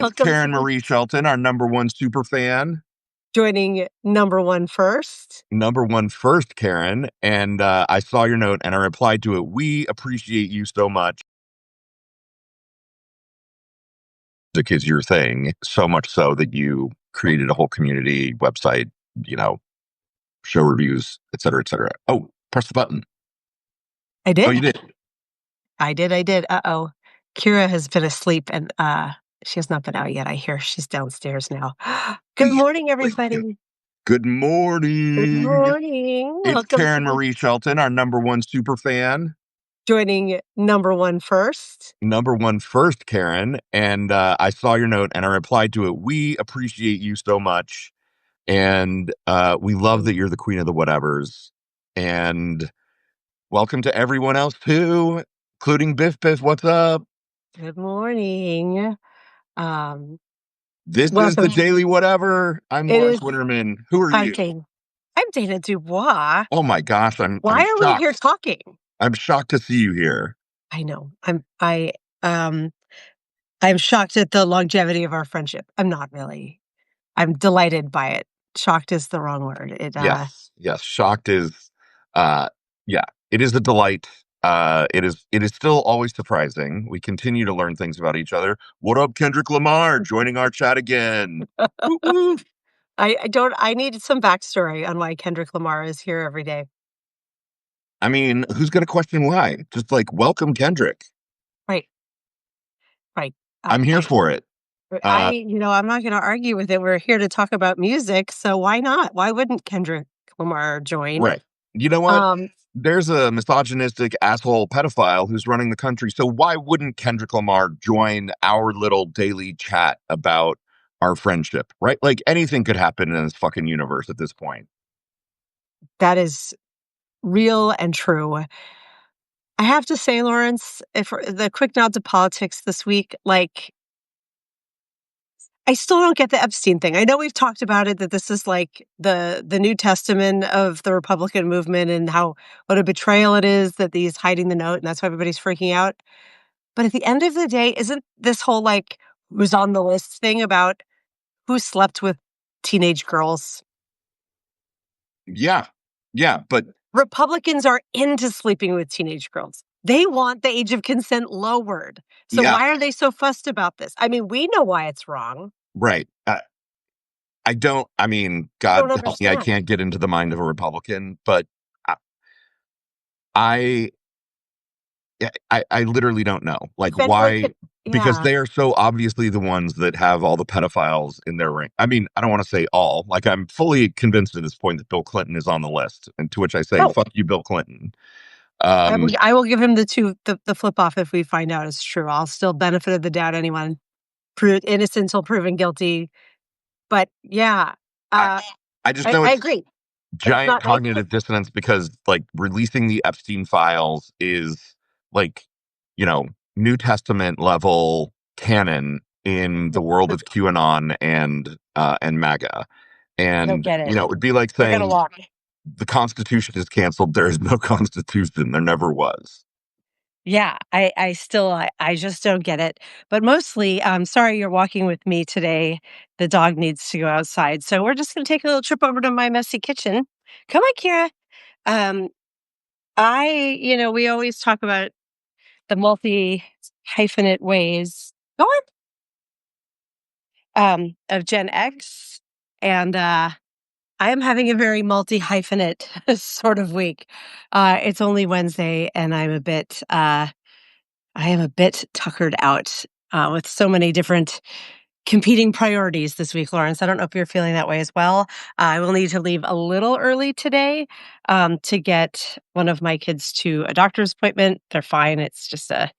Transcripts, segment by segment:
Welcome Karen to Marie Shelton, our number one super fan. joining number one first. Number one first, Karen. And I saw your note and I replied to it. We appreciate you so much. Music is your thing, so much so that you created a whole community website, show reviews, et cetera, et cetera. Oh, press the button. I did. Oh, you did. I did. Uh-oh. Kira has been asleep and she has not been out yet. I hear she's downstairs now. Good morning, everybody. Good morning. Good morning. It's Welcome Karen to Marie Shelton, our number one super fan. joining number one first. Number one first, Karen. And I saw your note and I replied to it. We appreciate you so much. And we love that you're the queen of the whatevers. And welcome to everyone else too, including Biff Biff. What's up? Good morning. This is Welcome. the Daily Whatever. I'm It Lawrence is- Winterman. Who are you? I'm Dana Dubois. Oh my gosh, I'm Why are we shocked. here talking? I'm shocked to see you here. I know. I'm shocked at the longevity of our friendship. I'm not really. I'm delighted by it. Shocked is the wrong word. Yes. Shocked is, yeah, it is a delight. It is still always surprising. We continue to learn things about each other. What up, Kendrick Lamar, joining our chat again. Woo-woo. I need some backstory on why Kendrick Lamar is here every day. I mean, who's going to question why? Just like, welcome, Kendrick. Right. I'm here for it. I'm not going to argue with it. We're here to talk about music, so why not? Why wouldn't Kendrick Lamar join? Right. You know what? There's a misogynistic asshole pedophile who's running the country. So why wouldn't Kendrick Lamar join our little daily chat about our friendship, right? Like anything could happen in this fucking universe at this point. That is real and true. I have to say, Lawrence, if the quick nod to politics this week, like, I still don't get the Epstein thing. I know we've talked about it, that this is like the New Testament of the Republican movement and what a betrayal it is that he's hiding the note and that's why everybody's freaking out. But at the end of the day, isn't this whole like who's on the list thing about who slept with teenage girls? Yeah, but Republicans are into sleeping with teenage girls. They want the age of consent lowered. So why are they so fussed about this? I mean, we know why it's wrong. Right. God help me, I can't get into the mind of a Republican, but I literally don't know. Like, why? Because they are so obviously the ones that have all the pedophiles in their ring. I mean, I don't want to say all. Like, I'm fully convinced at this point that Bill Clinton is on the list, and to which I say, fuck you, Bill Clinton. I will give him the flip off if we find out it's true. I'll still benefit of the doubt anyone innocent until proven guilty. But yeah, I just know I agree. Giant cognitive dissonance because like releasing the Epstein files is like, New Testament level canon in the world of QAnon and MAGA. And it would be like saying the Constitution is canceled. There is no Constitution. There never was. Yeah, I just don't get it. But mostly, I'm sorry you're walking with me today. The dog needs to go outside. So we're just going to take a little trip over to my messy kitchen. Come on, Kira. We always talk about the multi-hyphenate ways. Go on. Of Gen X. And I am having a very multi-hyphenate sort of week. It's only Wednesday, and I am a bit tuckered out with so many different competing priorities this week, Lawrence. I don't know if you're feeling that way as well. I will need to leave a little early today to get one of my kids to a doctor's appointment. They're fine. It's just it's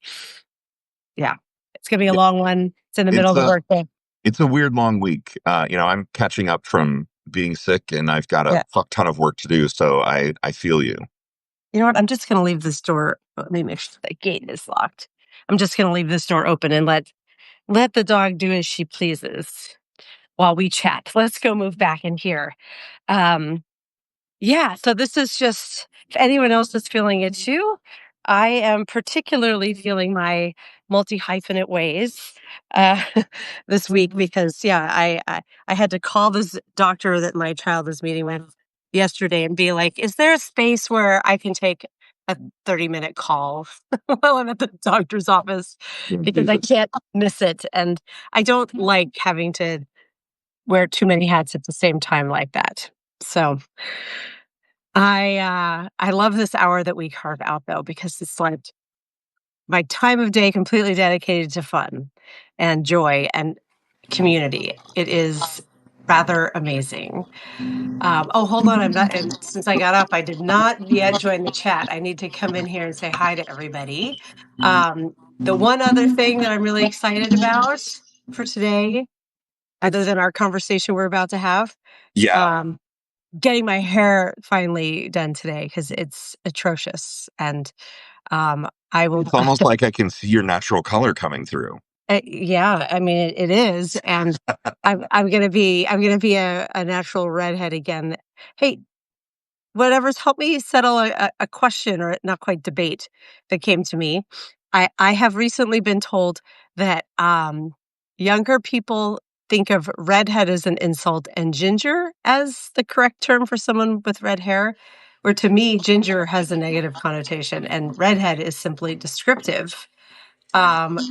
going to be a long one. It's in the middle of the workday. It's a weird long week. I'm catching up from being sick and I've got a fuck ton of work to do. So I feel you. You know what? I'm just going to leave this door. Let me make sure the gate is locked. I'm just going to leave this door open and let the dog do as she pleases while we chat. Let's go move back in here. So this is just, if anyone else is feeling it too, I am particularly feeling my multi-hyphenate ways, uh, this week because, yeah, I had to call this doctor that my child is meeting with yesterday and be like, "Is there a space where I can take a 30-minute call while I'm at the doctor's office?" Because I can't miss it, and I don't like having to wear too many hats at the same time like that. So I love this hour that we carve out though, because it's like my time of day completely dedicated to fun and joy and community. It is rather amazing. Oh, hold on. I'm not, and since I got up, I did not yet join the chat. I need to come in here and say hi to everybody. Um, the one other thing that I'm really excited about for today, other than our conversation we're about to have, Yeah. um, getting my hair finally done today because it's atrocious. And I will, It's almost like I can see your natural color coming through. yeah, I mean it is, and I'm gonna be a natural redhead again. Hey, whatever's helped me settle a question or not quite debate that came to me. I have recently been told that younger people think of redhead as an insult and ginger as the correct term for someone with red hair. Where to me, ginger has a negative connotation and redhead is simply descriptive.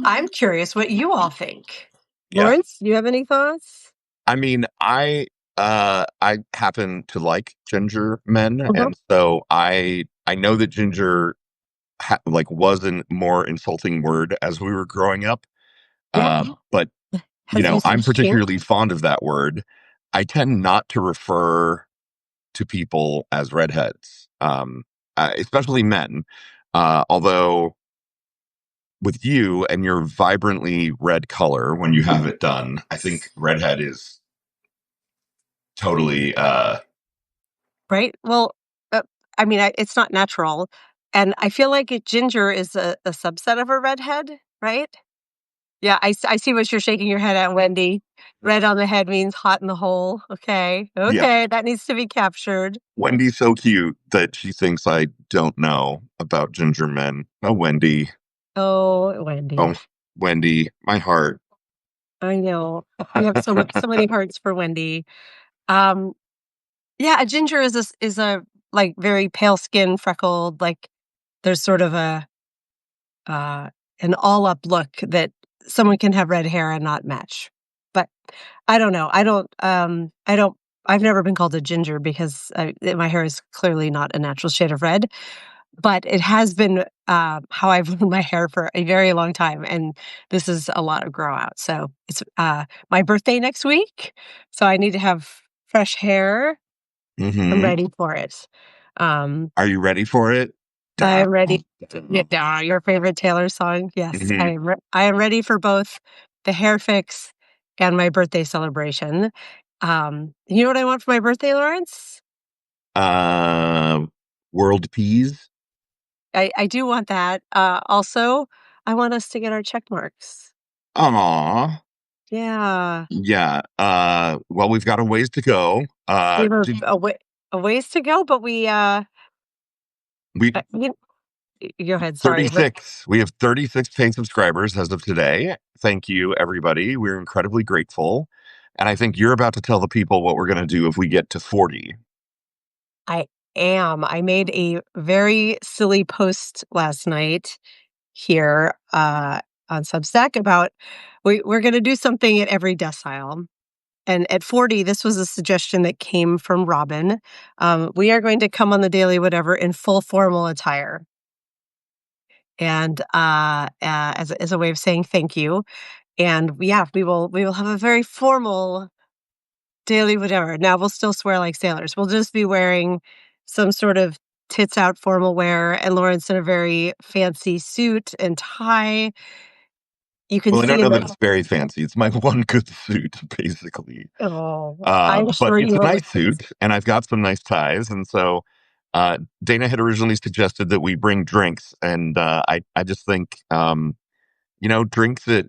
I'm curious what you all think. Yeah. Lawrence, do you have any thoughts? I mean, I happen to like ginger men, Mhm. and so I know that ginger like was a more insulting word as we were growing up. Yeah. But Has I'm usage particularly changed? fond of that word. I tend not to refer to people as redheads, especially men. Although with you and your vibrantly red color when you have it done, I think redhead is totally. Right? Well, uh, I mean, it's not natural, and I feel like ginger is a subset of a redhead, right? Yeah, I see what you're shaking your head at, Wendy. Red on the head means hot in the hole. Okay, Yeah, okay, that needs to be captured. Wendy's so cute that she thinks I don't know about ginger men. Oh, Wendy. Oh, Wendy, Oh, Wendy, my heart. I know. We have so many hearts for Wendy. Um, yeah, a ginger is a like very pale skin, freckled, like there's sort of a uh, an all up look that someone can have red hair and not match. But I don't know. I've never been called a ginger because my hair is clearly not a natural shade of red. But it has been how I've worn my hair for a very long time, and this is a lot of grow out. So it's my birthday next week, so I need to have fresh hair. I'm Hmm. ready for it. Um, Are you ready for it? I Da, am ready. da. Yeah, your favorite Taylor song? Yes, Hmm. I am ready for both the hair fix and my birthday celebration. You know what I want for my birthday, Lawrence? Uh, World peas. I do want that. Also, I want us to get our check marks. Aw. Yeah, Yeah. Well, we've got a ways to go. we have Did a ways to go, but we you, go ahead. Sorry, but 36. We have 36 paid subscribers as of today. Thank you, everybody. We're incredibly grateful. And I think you're about to tell the people what we're going to do if we get to 40. I am. I made a very silly post last night here on Substack about we're going to do something at every decile. And at 40, this was a suggestion that came from Robin. We are going to come on the Daily Whatever in full formal attire. And as a way of saying thank you. And yeah, we will have a very formal Daily Whatever. Now we'll still swear like sailors. We'll just be wearing some sort of tits out formal wear and Lawrence in a very fancy suit and tie. You can Well, I see don't in know that the it's very fancy. It's my one good suit, basically. oh, I'm But sure it's you a will nice look fancy. suit, and I've got some nice ties. And so Dana had originally suggested that we bring drinks. And I just think, drinks at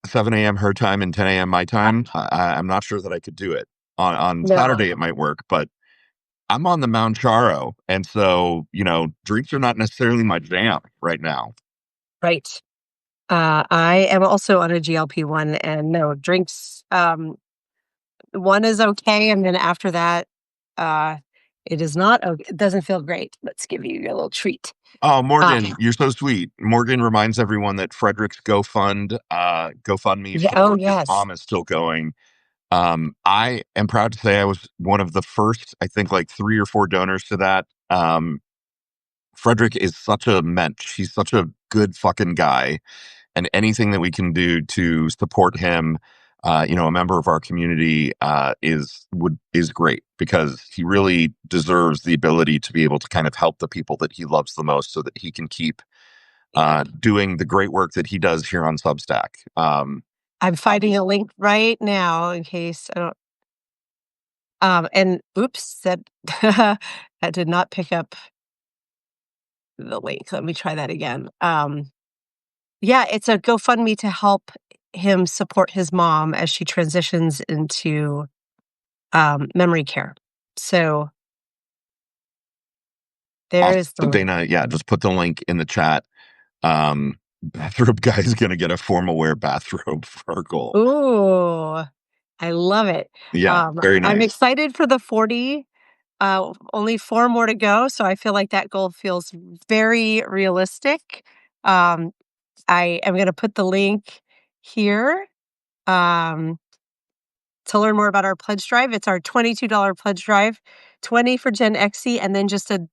7 a.m. her time and 10 a.m. my time, I'm not sure that I could do it. On No. Saturday, it might work, but I'm on the Mount Charo, and so drinks are not necessarily my jam right now. Right. I am also on a GLP-1 and no drinks. One is okay, and then after that, uh, it is not. It doesn't feel great. Let's give you a little treat. Oh, Uh, Morgan, you're so sweet. Morgan reminds everyone that Frederick's GoFundMe yeah. Oh for his yes. mom is still going. I am proud to say I was one of the first, I think, like 3 or 4 donors to that. Frederick is such a mensch. He's such a good fucking guy, and anything that we can do to support him, a member of our community, is great because he really deserves the ability to be able to kind of help the people that he loves the most, so that he can keep Yep. doing the great work that he does here on Substack. I'm finding a link right now in case I don't. And oops, that that did not pick up the link. Let me try that again. Yeah, it's a GoFundMe to help him support his mom as she transitions into memory care. So there Awesome. is the So link. Dana, yeah, just put the link in the chat. Bathrobe guy is going to get a formal wear bathrobe for our goal. Ooh, I love it. Yeah, very I'm nice. excited for the 40. Only 4 more to go, so I feel like that goal feels very realistic. Um, I am gonna put the link here, um, to learn more about our pledge drive. It's our $22 pledge drive, 20 for Gen Xie, and then just $1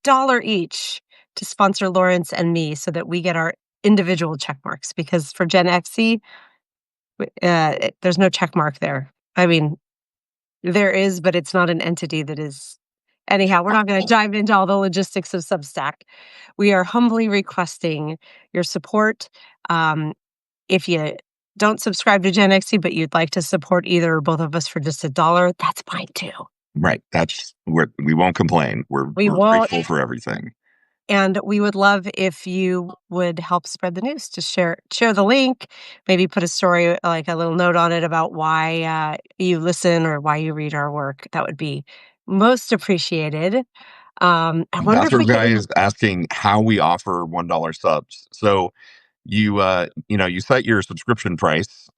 each to sponsor Lawrence and me so that we get our individual check marks, because for Gen Xie, there's no check mark there. I mean, there is, but it's not an entity that is. Anyhow, we're not gonna dive into all the logistics of Substack. We are humbly requesting your support. Um, if you don't subscribe to Gen Xie, but you'd like to support either or both of us for just $1, that's fine too. Right. We won't complain. We're We we're won't. grateful for everything. And we would love if you would help spread the news. Just share the link, maybe put a story, like a little note on it about why you listen or why you read our work. That would be most appreciated. I wonder if we Bathrobe can guy is asking how we offer $1 subs. So you cite your subscription price,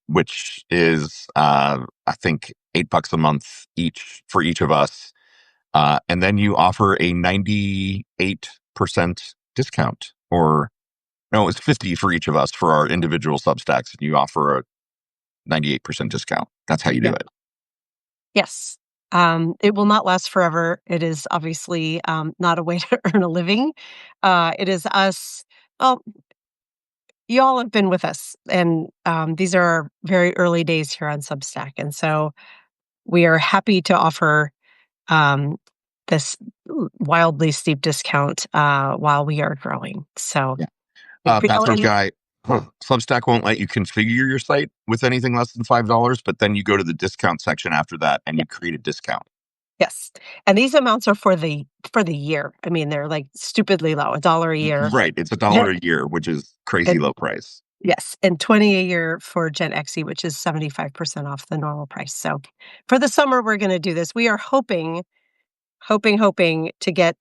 which is I think $8 a month each for each of us. And then you offer a 98% discount, or no, it's 50 for each of us for our individual Substacks, and you offer a 98% discount. That's how you do yeah. it. Yes. It will not last forever. It is obviously not a way to earn a living. It is us. Well, you all have been with us, and these are our very early days here on Substack. And so we are happy to offer um, this wildly steep discount while we are growing. So, Yeah. oh, Bathrobe and guy, Substack won't let you configure your site with anything less than $5, but then you go to the discount section after that and yeah, you create a discount. yes, and these amounts are for the year. I mean, they're like stupidly low, $1 a year. Right. It's $1 a year, which is crazy And low price. yes, and 20 a year for Gen Xe, which is 75% off the normal price. So for the summer, we're going to do this. We are hoping to get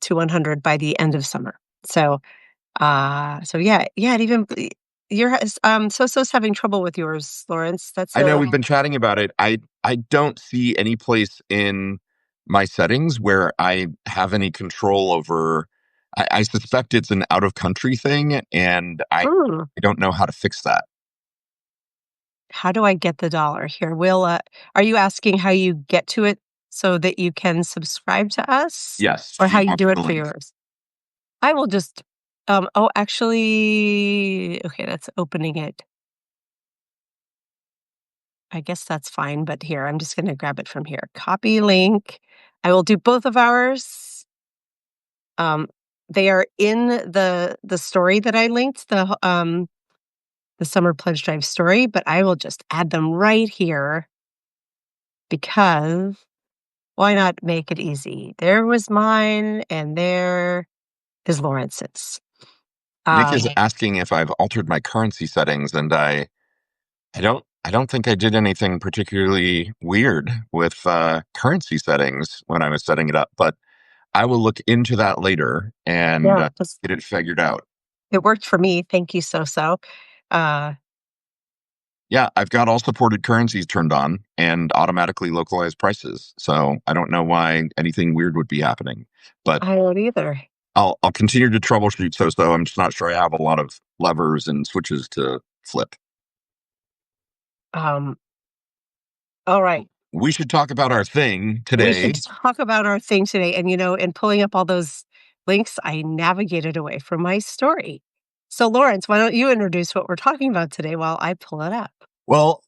to 100 by the end of summer. So yeah, yeah, it even you're so's having trouble with yours, Lawrence. That's I know a we've been chatting about it. I don't see any place in my settings where I have any control over. I suspect it's an out of country thing, and mm, I don't know how to fix that. how do I get the dollar here? Are you asking how you get to it so that you can subscribe to us, Yes, or how she you wants do the it for link. yours? I will just oh, actually, okay, that's opening it. I guess that's fine, but here, I'm just gonna grab it from here. Copy link. I will do both of ours. Um, they are in the story that I linked, the Summer Pledge Drive story, but I will just add them right here because why not make it easy? There was mine, and there is Lawrence's. Nick Um, is asking if I've altered my currency settings, and I don't I don't think I did anything particularly weird with currency settings when I was setting it up, but I will look into that later and Yeah, just get it figured out. it worked for me. Thank you so. Uh, Yeah, I've got all supported currencies turned on and automatically localized prices. So I don't know why anything weird would be happening, but I don't either. I'll continue to troubleshoot. So I'm just not sure I have a lot of levers and switches to flip. Um, all right. We should talk about our thing We should today. talk about our thing today. And, in pulling up all those links, I navigated away from my story. So, Lawrence, why don't you introduce what we're talking about today while I pull it up? Well,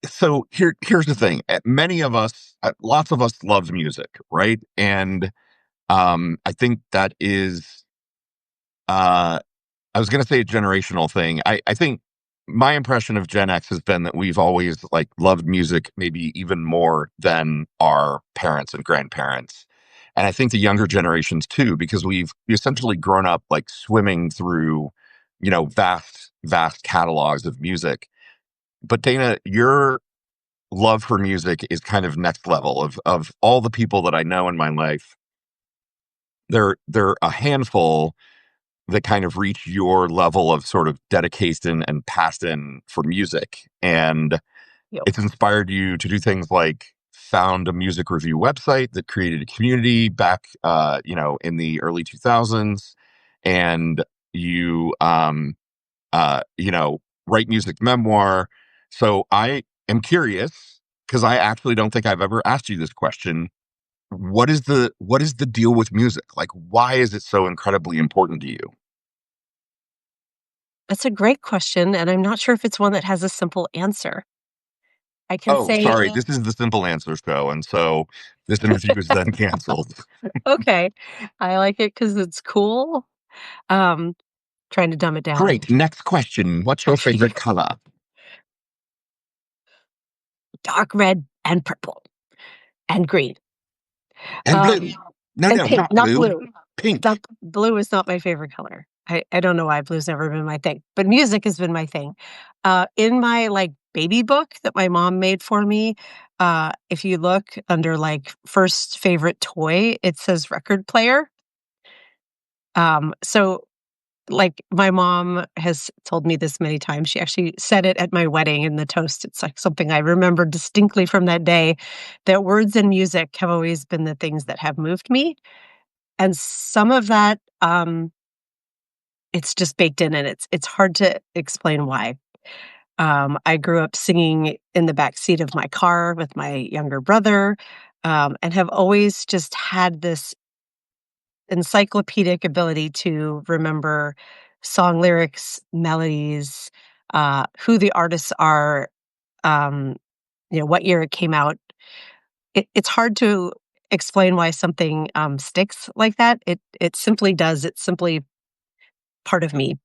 so here's the thing. Many of us, lots of us love music, right? And I think that is uh I was going to say a generational thing. I think my impression of Gen X has been that we've always like loved music, maybe even more than our parents and grandparents. And I think the younger generations too, because we've essentially grown up like swimming through, vast catalogs of music. But Dana, your love for music is kind of next level of all the people that I know in my life. They're a handful that kind of reach your level of sort of dedication and passion for music. And Yep. it's inspired you to do things like found a music review website that created a community back, in the early 2000s. And you, write music memoir. So I am curious because I actually don't think I've ever asked you this question. What is the deal with music? Like, why is it so incredibly important to you? That's a great question. And I'm not sure if it's one that has a simple answer. I can Oh, say, sorry. This is the simple answer show, and so this interview is then canceled. okay, I like it because it's cool. Um, Trying to dumb it down. Great. Next question. What's your favorite color? Dark red and purple and green. And Um, blue. No, and no, pink, not not blue. blue. Pink. Not blue is not my favorite color. I don't know why blue's never been my thing, but music has been my thing. In my like baby book that my mom made for me, if you look under like first favorite toy, it says record player. So like my mom has told me this many times. She actually said it at my wedding in the toast. It's like something I remember distinctly from that day, that words and music have always been the things that have moved me. And some of that, it's just baked in and it's hard to explain why. I grew up singing in the back seat of my car with my younger brother, and have always just had this encyclopedic ability to remember song lyrics, melodies, who the artists are, um, what year it came out. It's hard to explain why something sticks like that. It simply does. It's simply part of me.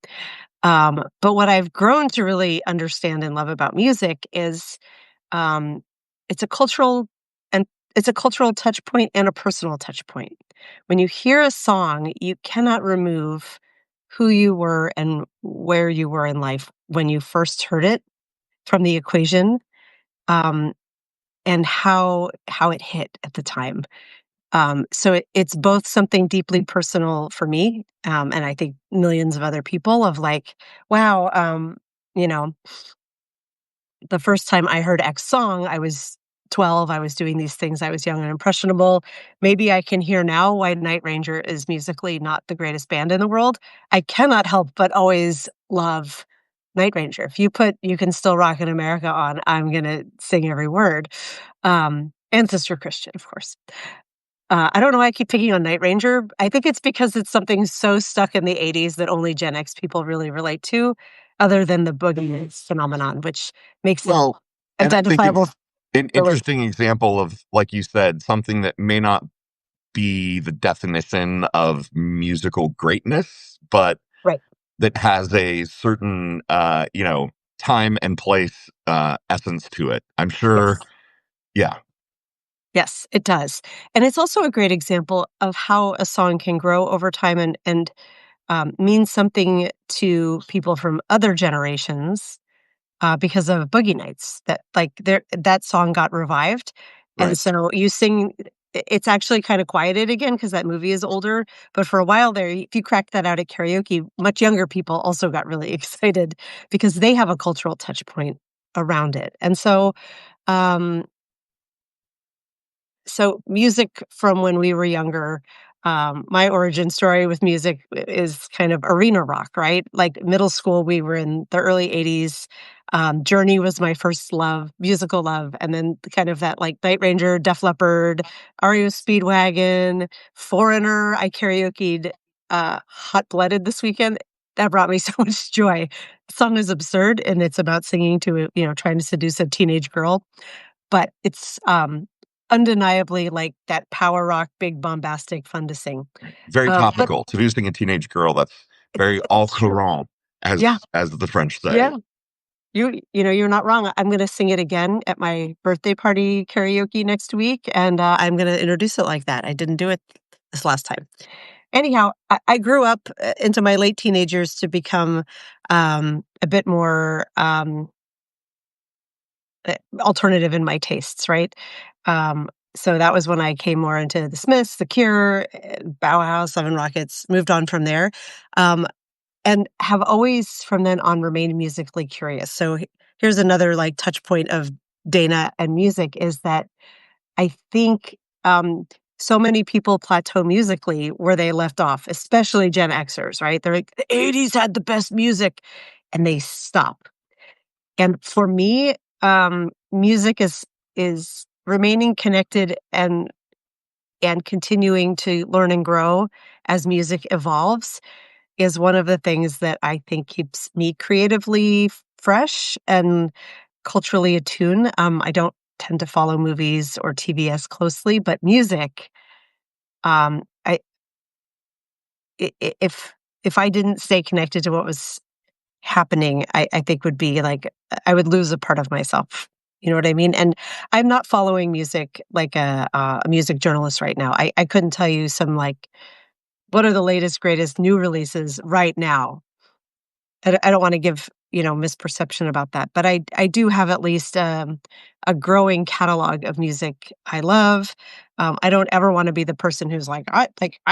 But what I've grown to really understand and love about music is um, it's a cultural and it's a cultural touch point and a personal touch point. When you hear a song, you cannot remove who you were and where you were in life when you first heard it from the equation, um, and how it hit at the time. So it's both something deeply personal for me, and I think millions of other people of like, wow, you know, the first time I heard X song, I was 12, I was doing these things, I was young and impressionable. Maybe I can hear now why Night Ranger is musically not the greatest band in the world. I cannot help but always love Night Ranger. If you put "You Can Still Rock in America" on, I'm gonna sing every word. And Sister Christian, of course. I don't know why I keep picking on Night Ranger. I think it's because it's something so stuck in the '80s that only Gen X people really relate to, other than the boogie phenomenon, which makes it Well, and I think identifiable. it's an Relate. interesting example of, like you said, something that may not be the definition of musical greatness, but Right. that has a certain, time and place essence to it. I'm sure. Yes. Yeah. Yes, it does. And it's also a great example of how a song can grow over time and mean something to people from other generations, because of Boogie Nights. That song got revived, and Right. so you sing. It's actually kind of quieted again because that movie is older. But for a while there, if you cracked that out at karaoke, much younger people also got really excited because they have a cultural touch point around it. And um, so music from when we were younger, my origin story with music is kind of arena rock, right? Like middle school, we were in the early 80s. Journey was my first love, musical love. And then kind of that like Night Ranger, Def Leppard, REO Speedwagon, Foreigner. I karaokeed Hot Blooded this weekend. That brought me so much joy. The song is absurd and it's about singing to, trying to seduce a teenage girl, but it's undeniably like that power rock, big, bombastic, fun to sing. Very But topical. Seducing a teenage girl, that's very au it's true. courant, Yeah, as the French say. yeah. You're not wrong. I'm gonna sing it again at my birthday party karaoke next week, and I'm gonna introduce it like that. I didn't do it this last time. Anyhow, I grew up into my late teenagers to become a bit more alternative in my tastes, right? So that was when I came more into the Smiths, The Cure, Bauhaus, Seven Rockets, moved on from there, um, and have always from then on remained musically curious. So here's another like touch point of Dana and music is that I think so many people plateau musically where they left off, especially Gen Xers, right? They're like, the 80s had the best music, and they stop. And for me, music is remaining connected and continuing to learn and grow as music evolves is one of the things that I think keeps me creatively fresh and culturally attuned. I don't tend to follow movies or TV as closely, but music, um, if I didn't stay connected to what was happening, I think would be like I would lose a part of myself. You know what I mean? And I'm not following music like a music journalist right now. I couldn't tell you some like what are the latest greatest new releases right now. I don't want to give misperception about that, but I do have at least a growing catalog of music I love. I don't ever want to be the person who's I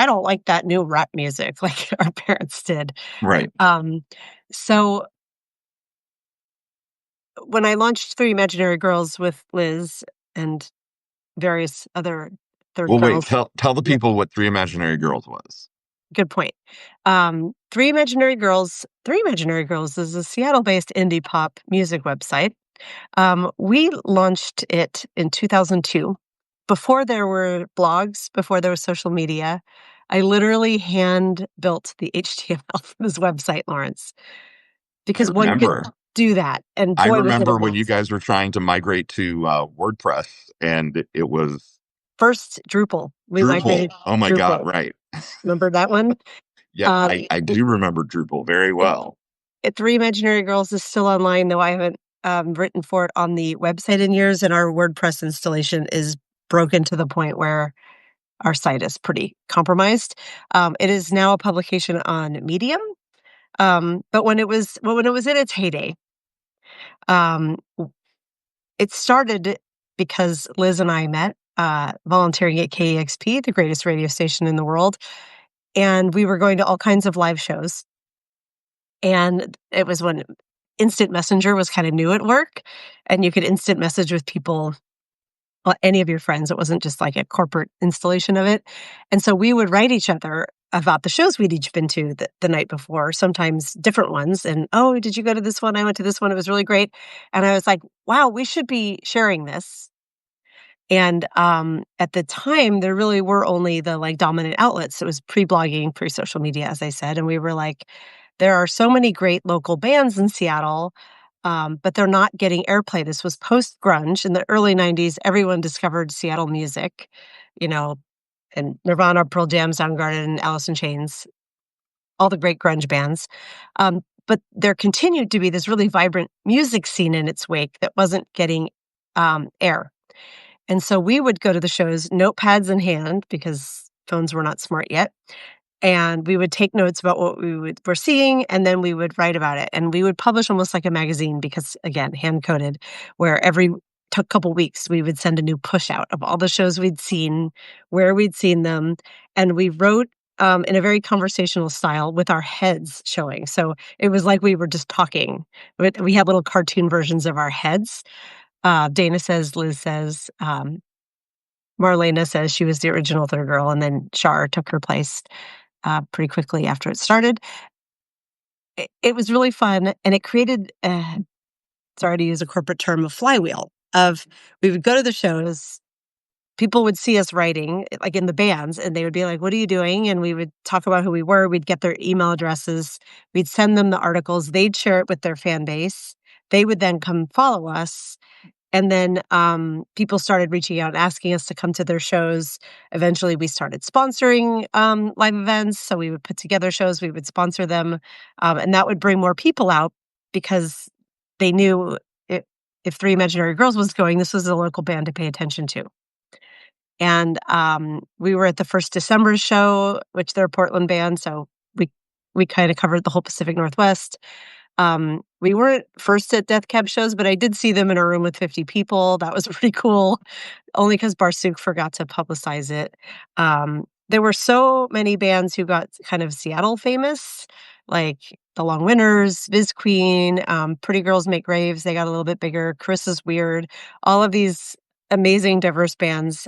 don't like that new rap music like our parents did. Right. Um, so when I launched Three Imaginary Girls with Liz and various other third Well, wait, girls, tell the yeah, people what Three Imaginary Girls was. good point. Three Imaginary Girls is a Seattle-based indie pop music website. We launched it in 2002. Before there were blogs, before there was social media, I literally hand built the HTML for this website, Lawrence, I because one could remember. do that. And I boy, was it a remember when you mess. guys were trying to migrate to WordPress, and it was First, Drupal. We Drupal. migrated Oh my God, Drupal. right. Remember that one? Yeah, Um, I do remember Drupal very it, well. Three Imaginary Girls is still online, though I haven't written for it on the website in years, and our WordPress installation is broken to the point where our site is pretty compromised. It is now a publication on Medium, but when it was in its heyday, um, it started because Liz and I met volunteering at KEXP, the greatest radio station in the world, and we were going to all kinds of live shows. And it was when instant messenger was kind of new at work, and you could instant message with people, well, any of your friends. It wasn't just like a corporate installation of it. And so we would write each other about the shows we'd each been to the night before, sometimes different ones. And, oh, did you go to this one? I went to this one. It was really great. And I was like, wow, we should be sharing this. And at the time, there really were only the like dominant outlets. It was pre-blogging, pre-social media, as I said. And we were like, there are so many great local bands in Seattle, but they're not getting airplay. This was post-grunge. In the early 90s, everyone discovered Seattle music, you know, and Nirvana, Pearl Jam, Soundgarden, Alice in Chains, all the great grunge bands. But there continued to be this really vibrant music scene in its wake that wasn't getting air. And so we would go to the shows, notepads in hand, because phones were not smart yet, and we would take notes about what were seeing, and then we would write about it, and we would publish almost like a magazine because, again, hand coded, where every couple weeks we would send a new push out of all the shows we'd seen, where we'd seen them, and we wrote in a very conversational style with our heads showing. So it was like we were just talking. We had little cartoon versions of our heads. Dana says, Liz says, Marlena says she was the original third girl, and then Shar took her place pretty quickly after it started. It was really fun, and it created, sorry to use a corporate term, a flywheel of we would go to the shows, people would see us writing, like in the bands, and they would be like, "What are you doing?" And we would talk about who we were. We'd get their email addresses. We'd send them the articles. They'd share it with their fan base. They would then come follow us. And then people started reaching out and asking us to come to their shows. Eventually, we started sponsoring live events. So we would put together shows, we would sponsor them. And that would bring more people out because they knew if Three Imaginary Girls was going, this was a local band to pay attention to. And we were at the first December show, which they're a Portland band. So we kind of covered the whole Pacific Northwest. We weren't first at Death Cab shows, but I did see them in a room with 50 people. That was pretty cool, only because Barsuk forgot to publicize it. There were so many bands who got kind of Seattle famous, like The Long Winters, Viz Queen, Pretty Girls Make Graves. They got a little bit bigger. Chris is Weird. All of these amazing, diverse bands.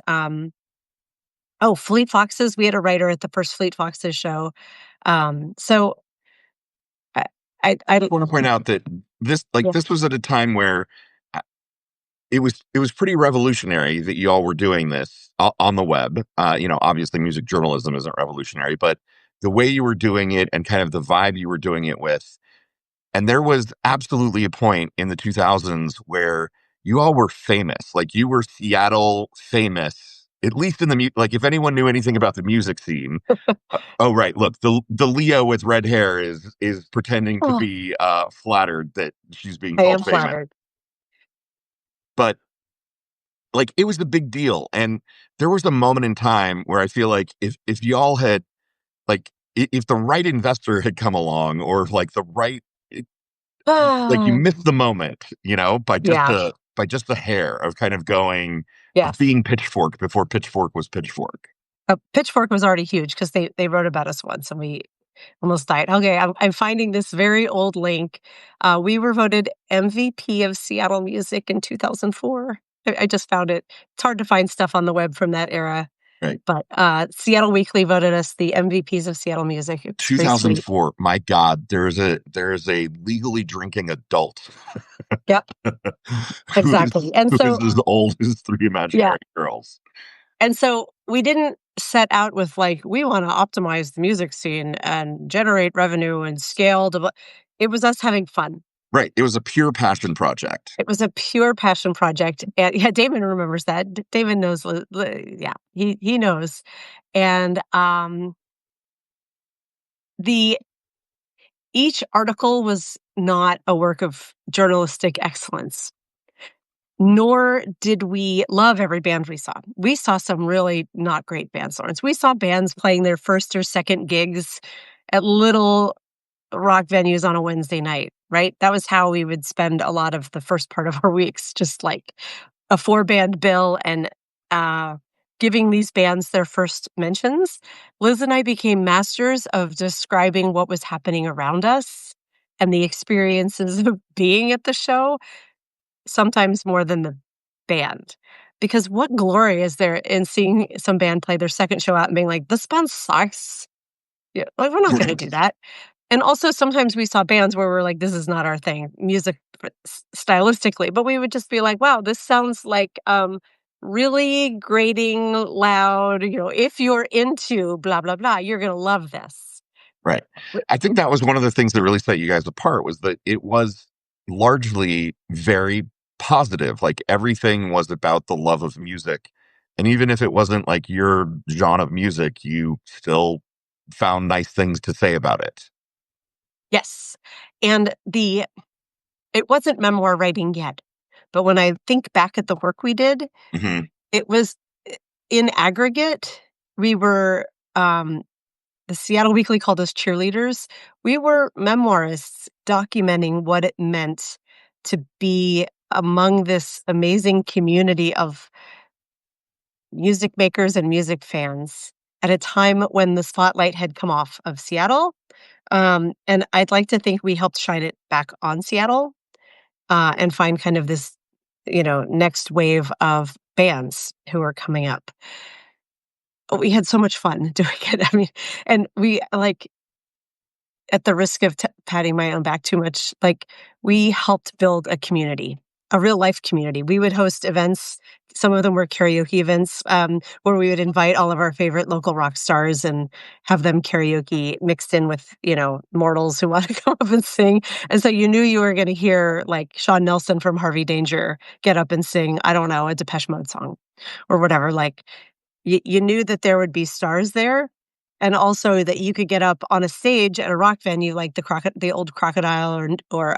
Oh, Fleet Foxes. We had a writer at the first Fleet Foxes show. So I, I want to point out that yeah. this was at a time where uh, it was pretty revolutionary that you all were doing this on the web. Obviously music journalism isn't revolutionary, but the way you were doing it and kind of the vibe you were doing it with. And there was absolutely a point in the 2000s where you all were famous. Like you were Seattle famous, at least in like if anyone knew anything about the music scene. Oh right, look, the Leo with red hair is pretending to Oh, be flattered that she's being I called am famous. flattered. But like it was the big deal. And there was a moment in time where I feel like if y'all had like if the right investor had come along or like the right like you Ah, missed the moment, yeah. by just a hair of kind of going of Yes. being Pitchfork before Pitchfork was Pitchfork. Pitchfork was already huge because they wrote about us once and we almost died. Okay, I'm finding this very old link. We were voted MVP of Seattle music in 2004. I just found it. It's hard to find stuff on the web from that era, Right. but Seattle Weekly voted us the MVPs of Seattle music. It's very sweet. 2004. My God, there is a legally drinking adult Yep, who is exactly. And who is so, as old as Three yeah. Imaginary Girls. And so we didn't set out with like, we want to optimize the music scene and generate revenue and scale. It was us having fun. Right. It was a pure passion project. It was a pure passion project. And yeah, Damon remembers that. Damon knows. Yeah, he knows. And the each article was not a work of journalistic excellence. Nor did we love every band we saw. We saw some really not great bands, Lawrence. We saw bands playing their first or second gigs at little rock venues on a Wednesday night, right? That was how we would spend a lot of the first part of our weeks, just like a 4-band bill and giving these bands their first mentions. Liz and I became masters of describing what was happening around us and the experiences of being at the show sometimes more than the band. Because what glory is there in seeing some band play their second show out and being like, "This band sucks." Yeah, like, we're not gonna Right. do that. And also sometimes we saw bands where we're like, "This is not our thing, music stylistically," but we would just be like, "Wow, this sounds like, really grating, loud, if you're into blah, blah, blah, you're gonna love this." Right. W I think that was one of the things that really set you guys apart was that it was largely very positive. Like everything was about the love of music. And even if it wasn't like your genre of music, you still found nice things to say about it. Yes. And it wasn't memoir writing yet, but when I think back at the work we did, Hmm. it was in aggregate, we were, the Seattle Weekly called us cheerleaders. We were memoirists documenting what it meant to be among this amazing community of music makers and music fans at a time when the spotlight had come off of Seattle. And I'd like to think we helped shine it back on Seattle, and find kind of this, next wave of bands who are coming up. We had so much fun doing it. I mean, and we like at the risk of patting my own back too much, like we helped build a community, a real life community. We would host events. Some of them were karaoke events, where we would invite all of our favorite local rock stars and have them karaoke mixed in with, mortals who want to come up and sing. And so you knew you were going to hear like Sean Nelson from Harvey Danger get up and sing, I don't know, a Depeche Mode song or whatever. Like you knew that there would be stars there, and also that you could get up on a stage at a rock venue like the old Crocodile or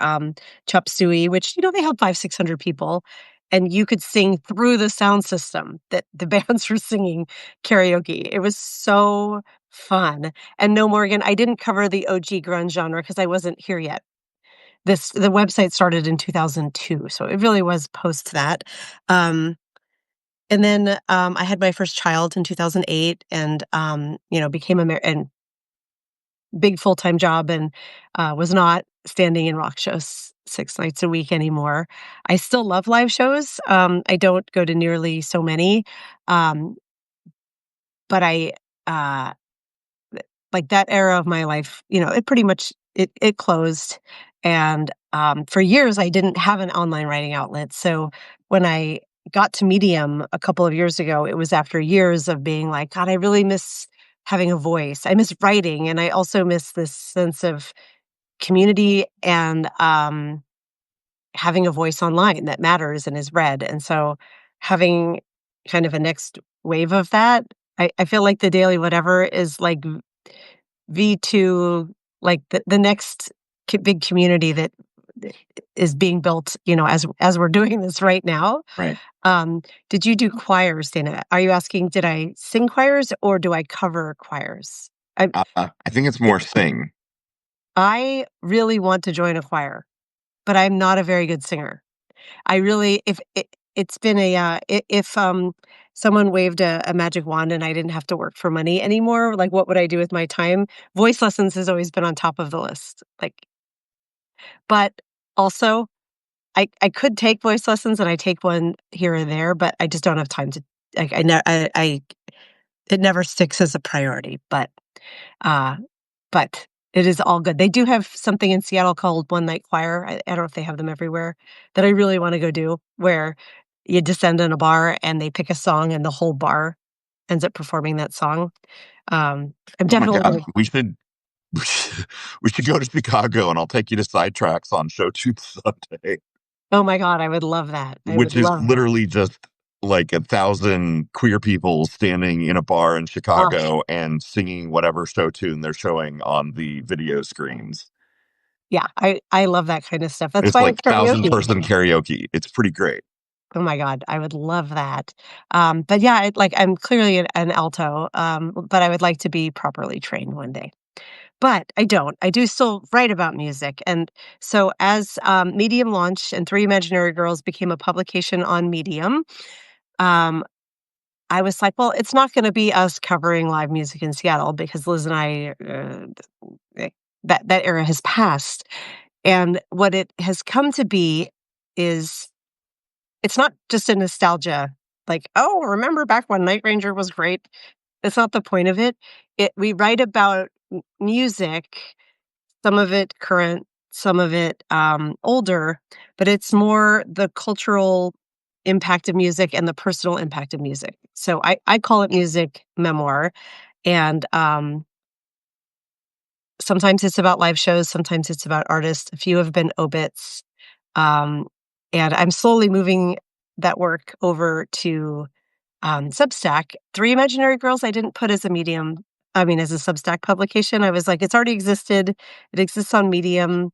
Chop Suey, which, they held 500-600 people, and you could sing through the sound system that the bands were singing karaoke. It was so fun. And no, Morgan, I didn't cover the OG grunge genre because I wasn't here yet. The website started in 2002, so it really was post that. Um, and then, I had my first child in 2008 and, became a and big full-time job and, was not standing in rock shows 6 nights a week anymore. I still love live shows. I don't go to nearly so many, um, but uh like, that era of my life, it pretty much it closed, and, for years, I didn't have an online writing outlet, so when I got to Medium a couple of years ago, it was after years of being like, "God, I really miss having a voice. I miss writing, and I also miss this sense of community and, having a voice online that matters and is read," and so having kind of a next wave of that, I feel like the Daily Whatever is like V2, like the next big community that is being built, as we're doing this right now. Right. Um, did you do choirs, Dana? Are you asking, did I sing choirs or do I cover choirs? I I think it's more sing. I really want to join a choir, but I'm not a very good singer. I really, if it, it's been if someone waved a magic wand and I didn't have to work for money anymore, like what would I do with my time? Voice lessons has always been on top of the list. Like, but also I could take voice lessons and I take one here and there, but I just don't have time to. Like, I it never sticks as a priority, uh, but it is all good. They do have something in Seattle called One Night Choir. I don't know if they have them everywhere, that I really wanna go do, where you descend in a bar and they pick a song and the whole bar ends up performing that song. I'm Oh my definitely god, gonna. we should go to Chicago, and I'll take you to Sidetracks on Show Truth Sunday, Oh my god, I would love that. I would which is love that. literally just like 1,000 queer people standing in a bar in Oh, Chicago and singing whatever show tune they're showing on the video screens. yeah, I love that kind of stuff. That's It's why like it's 1,000 karaoke. person karaoke. It's pretty great. Oh my god, I would love that. But yeah, I'm clearly an alto, but I would like to be properly trained one day. But I don't. I do still write about music, and so as, Medium launched and Three Imaginary Girls became a publication on Medium, um, I was like, "Well, it's not gonna be us covering live music in Seattle because Liz and I, eh, that era has passed." And what it has come to be is it's not just a nostalgia, like, "Oh, remember back when Night Ranger was great?" That's not the point of it. We write about music, some of it current, some of it, older, but it's more the cultural impact of music and the personal impact of music. So I call it music memoir, and, sometimes it's about live shows, sometimes it's about artists. A few have been obits, um, and I'm slowly moving that work over to, Substack. Three Imaginary Girls, I didn't put as a Medium, as a Substack publication. I was like, "It's already existed. It exists on Medium."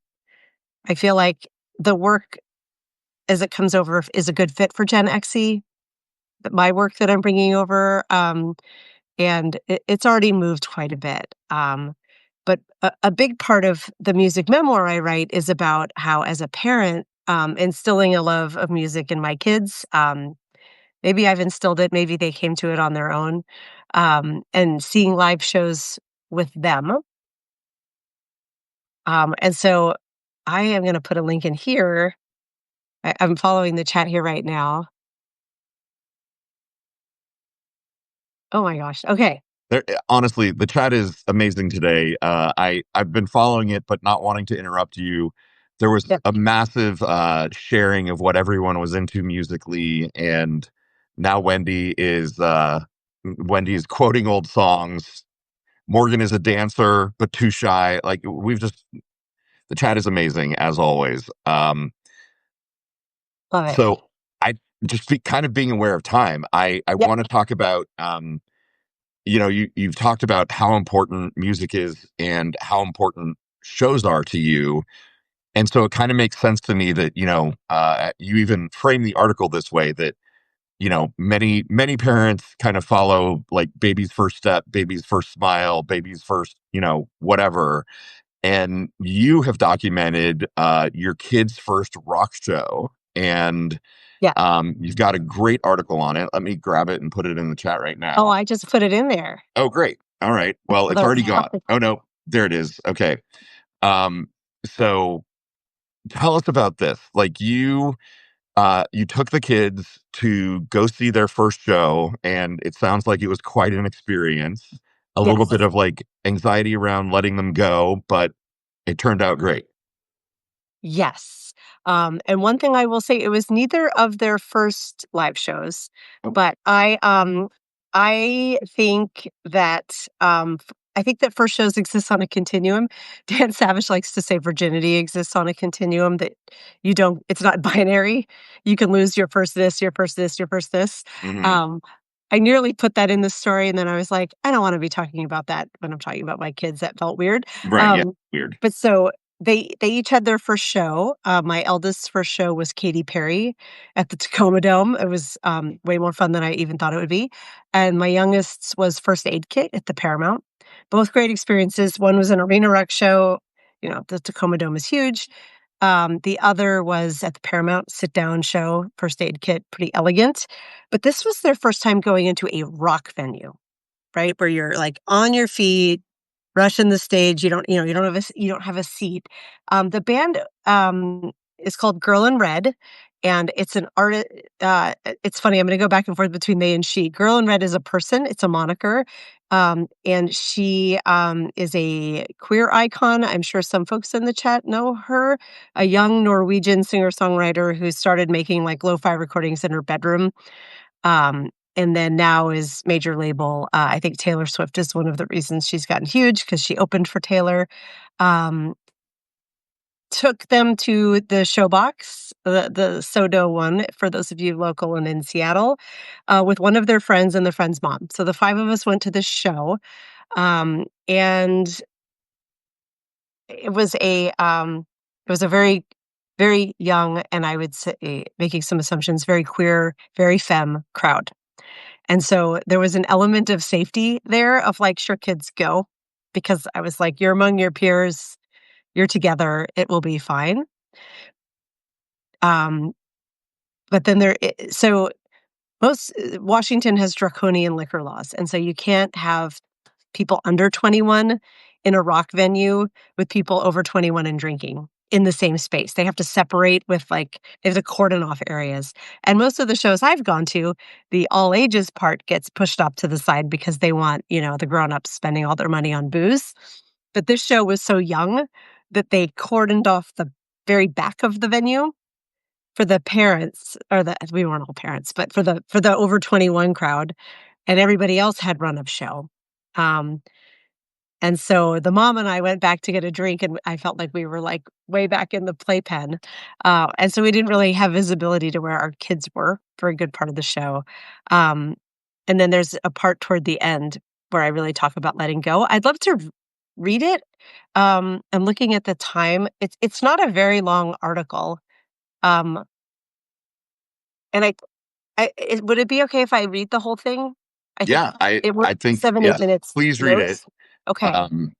I feel like the work as it comes over is a good fit for Gen Xy, but my work that I'm bringing over, and it's already moved quite a bit. But a big part of the music memoir I write is about how, as a parent, instilling a love of music in my kids. Maybe I've instilled it, maybe they came to it on their own, and seeing live shows with them. And so I am going to put a link in here. I'm following the chat here right now. Oh my gosh. Okay. Honestly, the chat is amazing today. I've been following it, but not wanting to interrupt you. There was Yep. a massive sharing of what everyone was into musically, and now Wendy's quoting old songs. Morgan is a dancer, but too shy. Like we've just the chat is amazing as always. Love it. So I just kind of being aware of time. I Yep. want to talk about you've talked about how important music is and how important shows are to you. And so it kind of makes sense to me that, you even frame the article this way that, many parents kind of follow like baby's first step, baby's first smile, baby's first, whatever. And you have documented your kid's first rock show. And Yeah. you've got a great article on it. Let me grab it and put it in the chat right Oh, now. I just put it in there. Oh, great. All right. Well, it's The already gone. Oh no, there it is. Okay. Um, so tell us about this. Like you took the kids to go see their first show, and it sounds like it was quite an experience. A little bit Yes. of like anxiety around letting them go, but it turned out great. Yes. And one thing I will say, it was neither of their first live shows, Oh, but I think that I think that first shows exist on a continuum. Dan Savage likes to say virginity exists on a continuum, that you don't it's not binary. You can lose your first this, your first this, your first this. hmm. Um, I nearly put that in the story, and then I was like, I don't want to be talking about that when I'm talking about my kids. That felt weird. Right. Yeah. Um, Weird. but so they each had their first show. My eldest's first show was Katy Perry at the Tacoma Dome. It was, way more fun than I even thought it would be, and my youngest's was First Aid Kit at the Paramount. Both great experiences. One was an arena rock show, the Tacoma Dome is huge. The other was at the Paramount sit-down show, First Aid Kit, pretty elegant, but this was their first time going into a rock venue, right? Where you're, like, on your feet, rushing the stage. You don't have a seat. The band, is called Girl in Red, and it's an art it's funny, I'm gonna go back and forth between they and she. Girl in Red is a person, it's a moniker, and she, is a queer icon. I'm sure some folks in the chat know her, a young Norwegian singer-songwriter who started making, like, lo-fi recordings in her bedroom, and then now is major label. I think Taylor Swift is one of the reasons she's gotten huge, because she opened for Taylor. Um, Took them to the Showbox, the Sodo one, for those of you local and in Seattle, with one of their friends and the friend's mom. So the 5 of us went to this show, and it was a very, very young, and I would say, making some assumptions, very queer, very femme crowd. And so there was an element of safety there of like, "Sure, kids, go," because I was like, "You're among your peers, you're together, it will be fine." Um, but then so Washington has draconian liquor laws, and so you can't have people under 21 in a rock venue with people over 21 and drinking in the same space. They have to separate with, like, they have to cordon off areas. And most of the shows I've gone to, the all ages part gets pushed up to the side because they want, the grown-ups spending all their money on booze. But this show was so young that they cordoned off the very back of the venue for the parents, or we weren't all parents, but for the over 21 crowd, and everybody else had run of show. Um, and so the mom and I went back to get a drink, and I felt like we were, like, way back in the playpen. And so we didn't really have visibility to where our kids were for a good part of the show. Um, and then there's a part toward the end where I really talk about letting go. I'd love to read it. I'm looking at the time. It's not a very long article. Um, and would it be okay if I read the whole thing? I think Yeah, it were I think 7, 8 yes. minutes Please read it. notes. Okay. Um,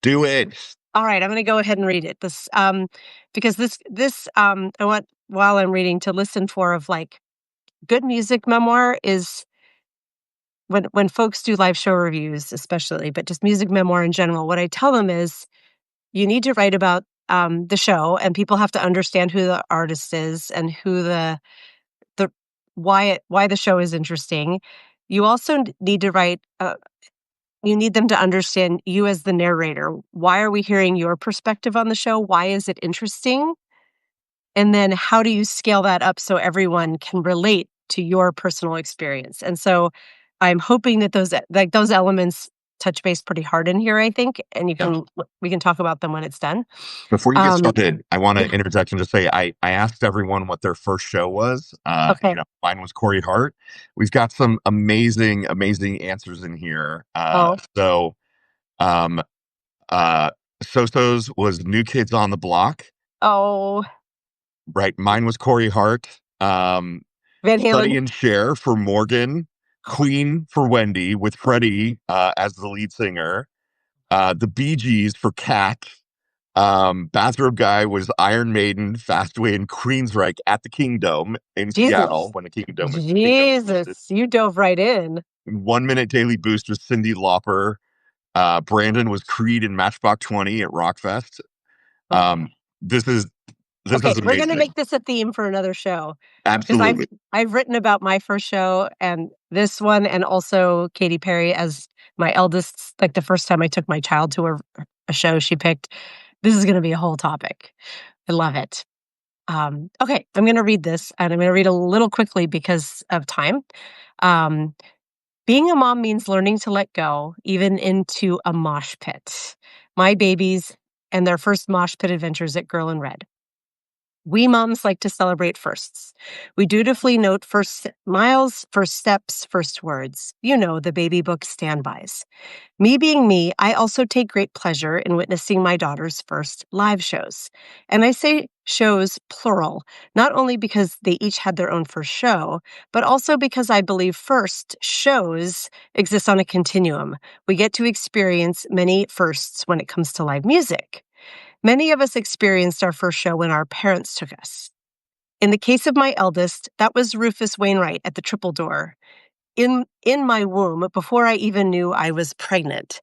do it. All right, I'm gonna go ahead and read it. Because I want, while I'm reading, to listen for of, like, good music memoir is when folks do live show reviews especially, but just music memoir in general, what I tell them is, you need to write about, the show, and people have to understand who the artist is and who the why the show is interesting. You also need to write, you need them to understand you as the narrator. Why are we hearing your perspective on the show? Why is it interesting? And then how do you scale that up so everyone can relate to your personal experience? And so I'm hoping that those elements touch base pretty hard in here, I think, and Yeah. we can talk about them when it's done. Before you get Um, started, I want to yeah, interject and just say I asked everyone what their first show was. okay. Mine was Corey Hart. We've got some amazing answers in here. Oh, Um, uh, Soso's was New Kids on the Block. oh, Right. Mine was Corey Hart. Van Study Halen. and Share for Morgan. Queen for Wendy with Freddie as the lead singer. The Bee Gees for Cat. Bathrobe Guy was Iron Maiden, Fastway, and Queensryche at the Kingdom in Seattle Jesus. when the Kingdom existed. Jesus, you dove right in. 1 Minute Daily Boost was Cyndi Lauper. Brandon was Creed and Matchbox 20 at Rockfest. Okay. Um, this is this Okay, is we're gonna amazing. make this a theme for another show because Absolutely. I've written about my first show and this one, and also Katy Perry as my eldest. Like the first time I took my child to a show she picked. This is gonna be a whole topic. I love it. Okay, I'm gonna read this, and I'm gonna read a little quickly because of time. Um, Being a mom means learning to let go, even into a mosh pit. My babies and their first mosh pit adventures at Girl in Red. We moms like to celebrate firsts. We dutifully note first miles, first steps, first words. You know, the baby book standbys. Me being me, I also take great pleasure in witnessing my daughter's first live shows. And I say shows plural, not only because they each had their own first show, but also because I believe first shows exist on a continuum. We get to experience many firsts when it comes to live music. Many of us experienced our first show when our parents took us. In the case of my eldest, that was Rufus Wainwright at the Triple Door. In my womb, before I even knew I was pregnant.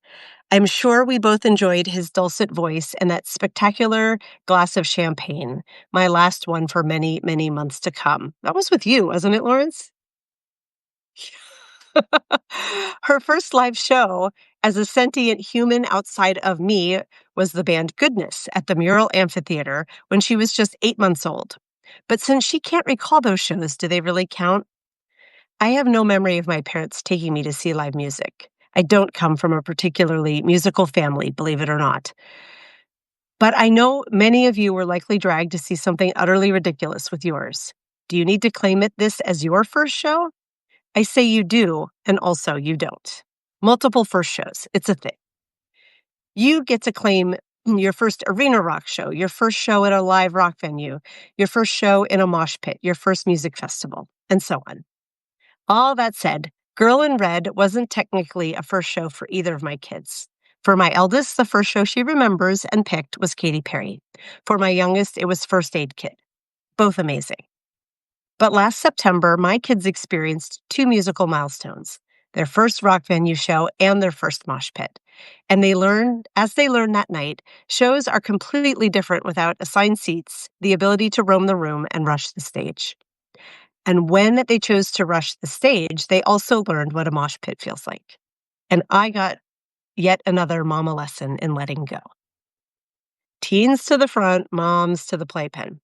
I'm sure we both enjoyed his dulcet voice and that spectacular glass of champagne, my last one for many, many months to come. That was with you, wasn't it, Lawrence? Her first live show as a sentient human outside of me was the band Goodness at the Mural Amphitheater when she was just 8 months old. But since she can't recall those shows, do they really count? I have no memory of my parents taking me to see live music. I don't come from a particularly musical family, believe it or not. But I know many of you were likely dragged to see something utterly ridiculous with yours. Do you need to claim this as your first show? I say you do, and also you don't. Multiple first shows, it's a thing. You get to claim your first arena rock show, your first show at a live rock venue, your first show in a mosh pit, your first music festival, and so on. All that said, Girl in Red wasn't technically a first show for either of my kids. For my eldest, the first show she remembers and picked was Katy Perry. For my youngest, it was First Aid Kit. Both amazing. But last September, my kids experienced two musical milestones, their first rock venue show and their first mosh pit. And as they learned that night, shows are completely different without assigned seats, the ability to roam the room and rush the stage. And when they chose to rush the stage, they also learned what a mosh pit feels like. And I got yet another mama lesson in letting go. Teens to the front, moms to the playpen.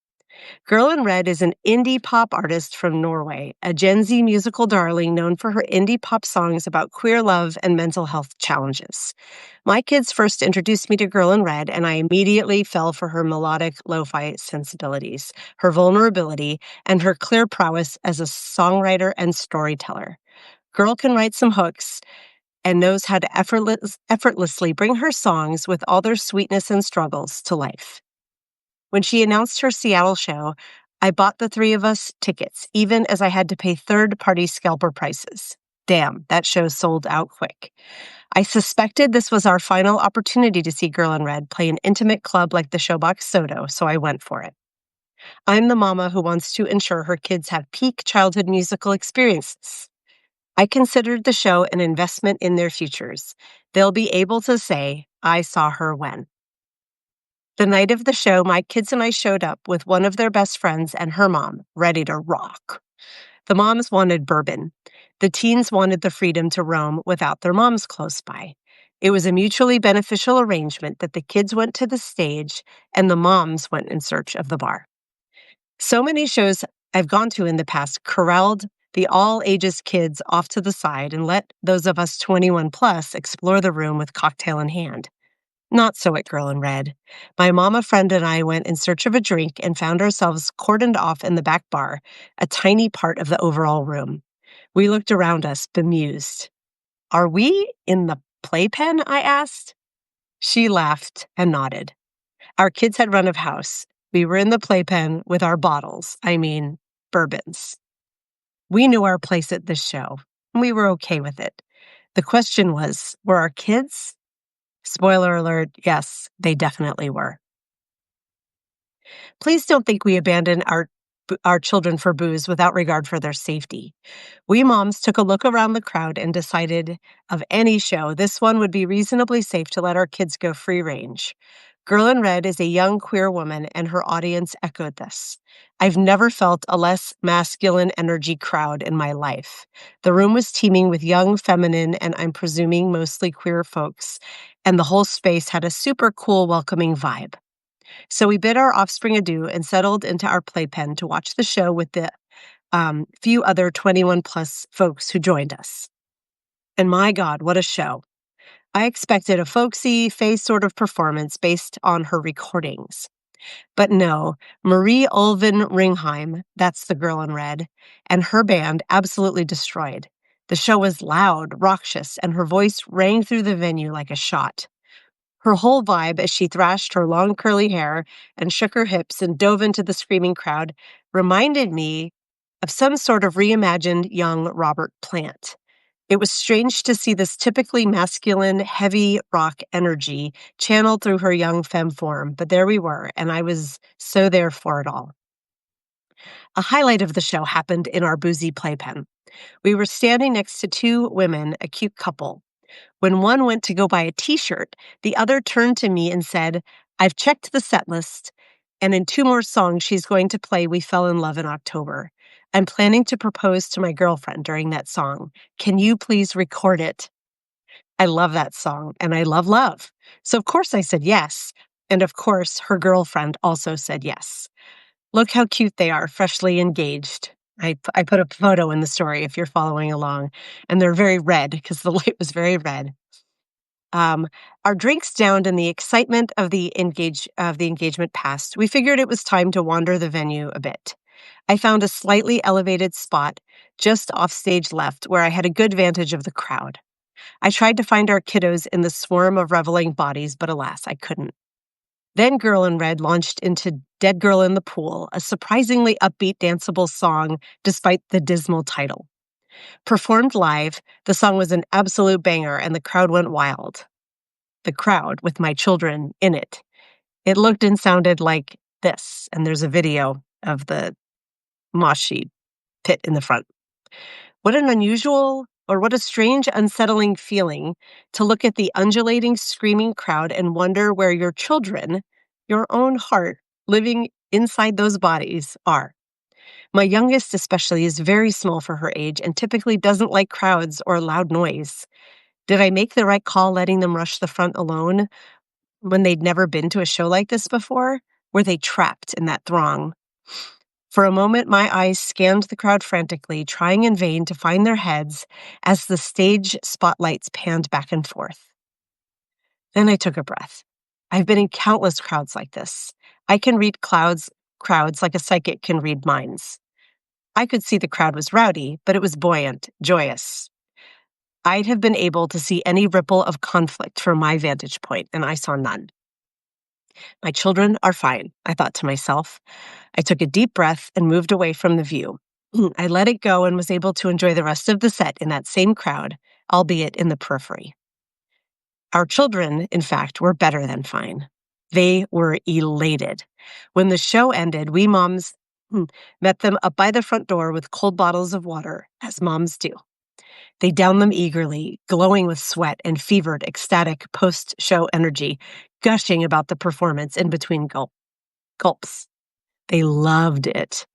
Girl in Red is an indie pop artist from Norway, a Gen Z musical darling known for her indie pop songs about queer love and mental health challenges. My kids first introduced me to Girl in Red, and I immediately fell for her melodic lo-fi sensibilities, her vulnerability, and her clear prowess as a songwriter and storyteller. Girl can write some hooks and knows how to effortlessly bring her songs with all their sweetness and struggles to life. When she announced her Seattle show, I bought the three of us tickets, even as I had to pay third-party scalper prices. Damn, that show sold out quick. I suspected this was our final opportunity to see Girl in Red play an intimate club like the Showbox Soto, so I went for it. I'm the mama who wants to ensure her kids have peak childhood musical experiences. I considered the show an investment in their futures. They'll be able to say, I saw her when. The night of the show, my kids and I showed up with one of their best friends and her mom, ready to rock. The moms wanted bourbon. The teens wanted the freedom to roam without their moms close by. It was a mutually beneficial arrangement that the kids went to the stage and the moms went in search of the bar. So many shows I've gone to in the past corralled the all ages kids off to the side and let those of us 21 plus explore the room with cocktail in hand. Not so at Girl in Red. My mama friend and I went in search of a drink and found ourselves cordoned off in the back bar, a tiny part of the overall room. We looked around us, bemused. Are we in the playpen? I asked. She laughed and nodded. Our kids had run of house. We were in the playpen with our bottles, bourbons. We knew our place at this show, and we were okay with it. The question was, were our kids? Spoiler alert, yes, they definitely were. Please don't think we abandon our children for booze without regard for their safety. We moms took a look around the crowd and decided of any show, this one would be reasonably safe to let our kids go free range. Girl in Red is a young queer woman, and her audience echoed this. I've never felt a less masculine energy crowd in my life. The room was teeming with young, feminine, and I'm presuming mostly queer folks, and the whole space had a super cool, welcoming vibe. So we bid our offspring adieu and settled into our playpen to watch the show with the few other 21 plus folks who joined us. And my God, what a show. I expected a folksy, face sort of performance based on her recordings. But no, Marie Ulven Ringheim, that's the Girl in Red, and her band absolutely destroyed. The show was loud, raucous, and her voice rang through the venue like a shot. Her whole vibe as she thrashed her long curly hair and shook her hips and dove into the screaming crowd reminded me of some sort of reimagined young Robert Plant. It was strange to see this typically masculine, heavy rock energy channeled through her young femme form, but there we were, and I was so there for it all. A highlight of the show happened in our boozy playpen. We were standing next to two women, a cute couple. When one went to go buy a t-shirt, the other turned to me and said, I've checked the set list, and in 2 more songs she's going to play We Fell in Love in October. I'm planning to propose to my girlfriend during that song. Can you please record it? I love that song, and I love love. So of course I said yes, and of course her girlfriend also said yes. Look how cute they are, freshly engaged. I put a photo in the story if you're following along, and they're very red because the light was very red. Our drinks downed and the excitement of the engagement passed, we figured it was time to wander the venue a bit. I found a slightly elevated spot just off stage left where I had a good vantage of the crowd. I tried to find our kiddos in the swarm of reveling bodies, but alas, I couldn't. Then Girl in Red launched into Dead Girl in the Pool, a surprisingly upbeat, danceable song despite the dismal title. Performed live, the song was an absolute banger and the crowd went wild. The crowd with my children in it. It looked and sounded like this, and there's a video of the moshi pit in the front. What an unusual or what a strange, unsettling feeling to look at the undulating, screaming crowd and wonder where your children, your own heart, living inside those bodies are. My youngest especially is very small for her age and typically doesn't like crowds or loud noise. Did I make the right call letting them rush the front alone when they'd never been to a show like this before? Were they trapped in that throng? For a moment, my eyes scanned the crowd frantically, trying in vain to find their heads as the stage spotlights panned back and forth. Then I took a breath. I've been in countless crowds like this. I can read crowds like a psychic can read minds. I could see the crowd was rowdy, but it was buoyant, joyous. I'd have been able to see any ripple of conflict from my vantage point, and I saw none. My children are fine, I thought to myself. I took a deep breath and moved away from the view. I let it go and was able to enjoy the rest of the set in that same crowd, albeit in the periphery. Our children, in fact, were better than fine. They were elated. When the show ended, we moms met them up by the front door with cold bottles of water, as moms do. They downed them eagerly, glowing with sweat and fevered, ecstatic post show energy, gushing about the performance in between gulps. They loved it.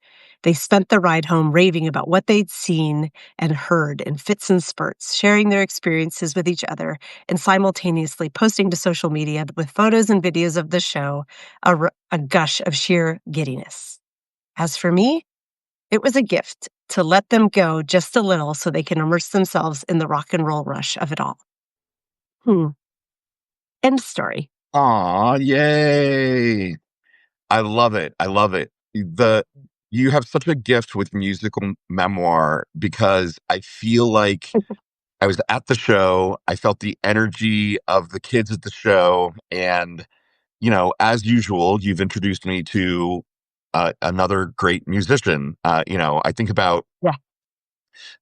They spent the ride home raving about what they'd seen and heard in fits and spurts, sharing their experiences with each other and simultaneously posting to social media with photos and videos of the show, a gush of sheer giddiness. As for me, it was a gift to let them go just a little so they can immerse themselves in the rock and roll rush of it all. Hmm. End story. Aw, yay. I love it. I love it. You have such a gift with musical memoir because I feel like I was at the show, I felt the energy of the kids at the show, and, as usual, you've introduced me to, another great musician. I think about Yeah.